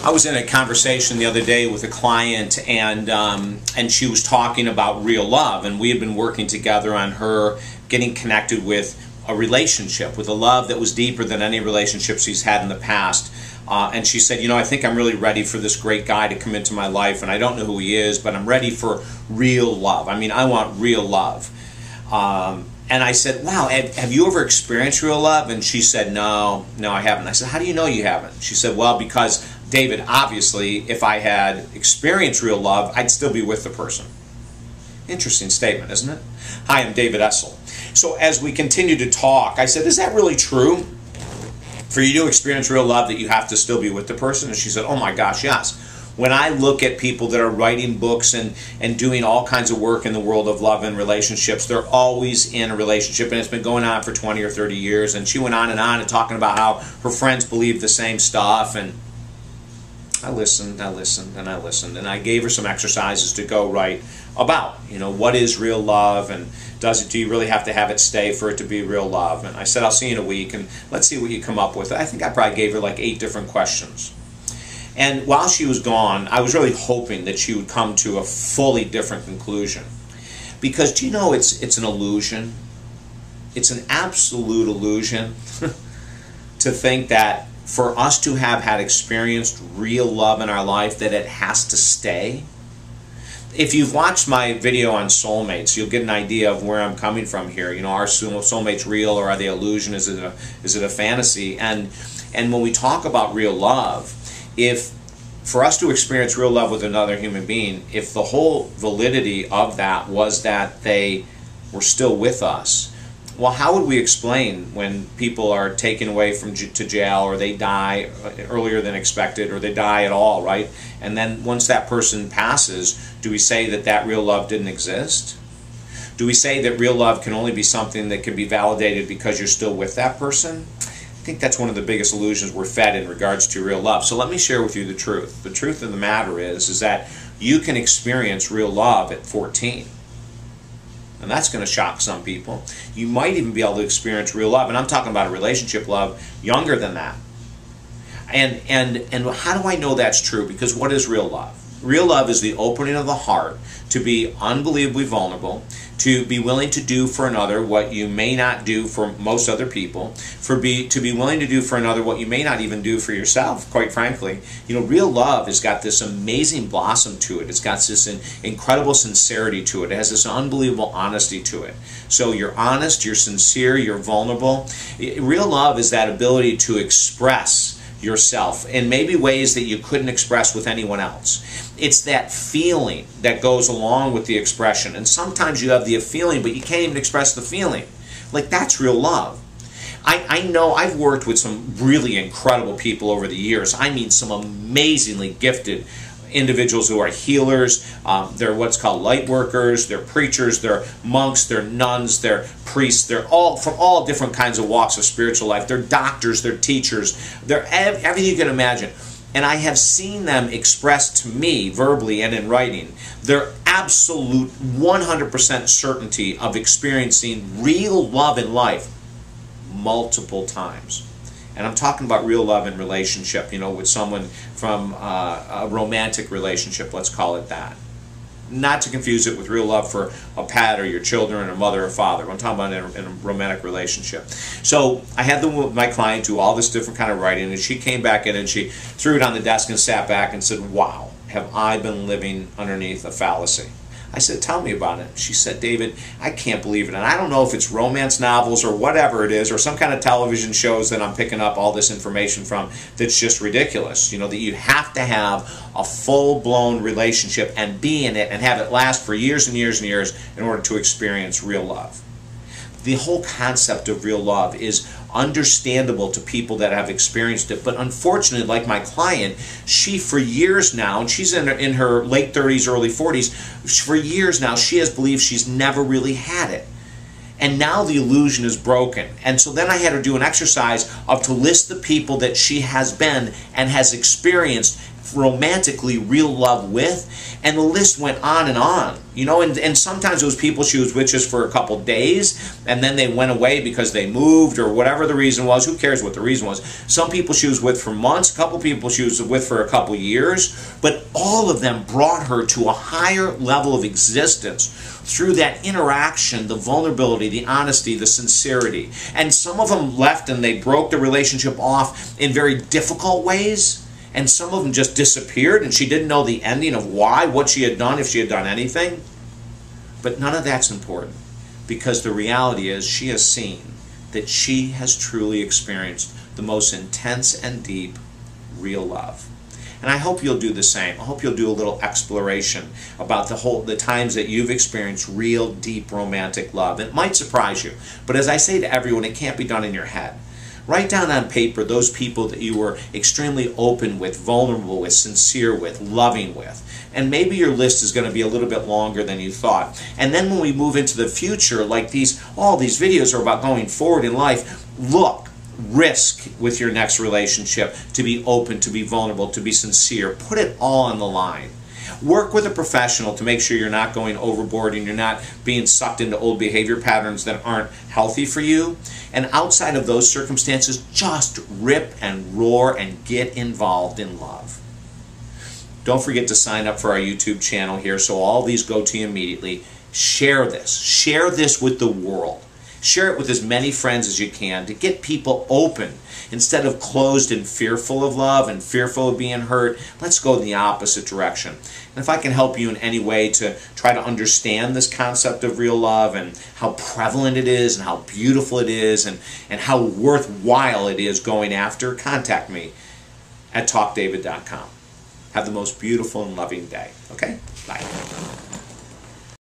I was in a conversation the other day with a client, and she was talking about real love, and we had been working together on her getting connected with a relationship, with a love that was deeper than any relationship she's had in the past. And she said, you know, I think I'm really ready for this great guy to come into my life, and I don't know who he is, but I'm ready for real love. I mean, I want real love. And I said, wow, have you ever experienced real love? And she said, no, I haven't. I said, how do you know you haven't? She said, well, because, David, obviously, if I had experienced real love, I'd still be with the person. Interesting statement, isn't it? Hi, I'm David Essel. So as we continue to talk, I said, is that really true? For you to experience real love, that you have to still be with the person? And she said, oh my gosh, yes. When I look at people that are writing books and doing all kinds of work in the world of love and relationships, they're always in a relationship, and it's been going on for 20 or 30 years. And she went on and talking about how her friends believe the same stuff. And I listened, and I gave her some exercises to go write about, you know, what is real love, and do you really have to have it stay for it to be real love? And I said, I'll see you in a week, and let's see what you come up with. I think I probably gave her like 8 different questions. And while she was gone, I was really hoping that she would come to a fully different conclusion. Because do you know it's an illusion? It's an absolute illusion to think that for us to have had experienced real love in our life, that it has to stay. If you've watched my video on soulmates, you'll get an idea of where I'm coming from here. You know, are soulmates real, or are they illusion? Is it a fantasy? And when we talk about real love, if for us to experience real love with another human being, if the whole validity of that was that they were still with us, well, how would we explain when people are taken away to jail, or they die earlier than expected, or they die at all, right? And then once that person passes, do we say that that real love didn't exist? Do we say that real love can only be something that can be validated because you're still with that person? I think that's one of the biggest illusions we're fed in regards to real love. So let me share with you the truth. The truth of the matter is that you can experience real love at 14. And that's going to shock some people. You might even be able to experience real love, and I'm talking about a relationship love, younger than that. And how do I know that's true? Because what is real love? Real love is the opening of the heart to be unbelievably vulnerable, to be willing to do for another what you may not do for most other people, to be willing to do for another what you may not even do for yourself, quite frankly. You know, real love has got this amazing blossom to it. It's got this incredible sincerity to it. It has this unbelievable honesty to it. So you're honest, you're sincere, you're vulnerable. Real love is that ability to express yourself in maybe ways that you couldn't express with anyone else. It's that feeling that goes along with the expression. And sometimes you have the feeling, but you can't even express the feeling. Like, that's real love. I know I've worked with some really incredible people over the years. I mean, some amazingly gifted individuals who are healers. They're what's called light workers, they're preachers, they're monks, they're nuns, they're priests, they're all from all different kinds of walks of spiritual life. They're doctors, they're teachers, they're everything you can imagine. And I have seen them express to me, verbally and in writing, their absolute 100% certainty of experiencing real love in life multiple times. And I'm talking about real love in relationship, you know, with someone from a romantic relationship, let's call it that. Not to confuse it with real love for a pet or your children, or mother or father. I'm talking about in a romantic relationship. So I had my client do all this different kind of writing, and she came back in and she threw it on the desk and sat back and said, wow, have I been living underneath a fallacy? I said, tell me about it. She said, David, I can't believe it. And I don't know if it's romance novels or whatever it is, or some kind of television shows that I'm picking up all this information from that's just ridiculous. You know, that you have to have a full-blown relationship and be in it and have it last for years and years and years in order to experience real love. The whole concept of real love is understandable to people that have experienced it, but unfortunately, like my client, she for years now, and she's in her late 30s, early 40s, for years now, she has believed she's never really had it. And now the illusion is broken. And so then I had her do an exercise to list the people that she has been and has experienced romantically real love with? And the list went on and on, you know, and sometimes it was people she was with just for a couple days, and then they went away because they moved or whatever the reason was. Who cares what the reason was? Some people she was with for months, a couple people she was with for a couple years, but all of them brought her to a higher level of existence through that interaction, the vulnerability, the honesty, the sincerity. And some of them left and they broke the relationship off in very difficult ways. And some of them just disappeared, and she didn't know the ending of why, what she had done, if she had done anything. But none of that's important, because the reality is she has seen that she has truly experienced the most intense and deep real love. And I hope you'll do the same. I hope you'll do a little exploration about the times that you've experienced real, deep, romantic love. It might surprise you, but as I say to everyone, it can't be done in your head. Write down on paper those people that you were extremely open with, vulnerable with, sincere with, loving with. And maybe your list is going to be a little bit longer than you thought. And then when we move into the future, like all these videos are about going forward in life, look, risk with your next relationship to be open, to be vulnerable, to be sincere. Put it all on the line. Work with a professional to make sure you're not going overboard and you're not being sucked into old behavior patterns that aren't healthy for you. And outside of those circumstances, just rip and roar and get involved in love. Don't forget to sign up for our YouTube channel here so all these go to you immediately. Share this. Share this with the world. Share it with as many friends as you can to get people open. Instead of closed and fearful of love and fearful of being hurt, let's go in the opposite direction. And if I can help you in any way to try to understand this concept of real love and how prevalent it is and how beautiful it is and how worthwhile it is going after, contact me at talkdavid.com. Have the most beautiful and loving day. Okay? Bye.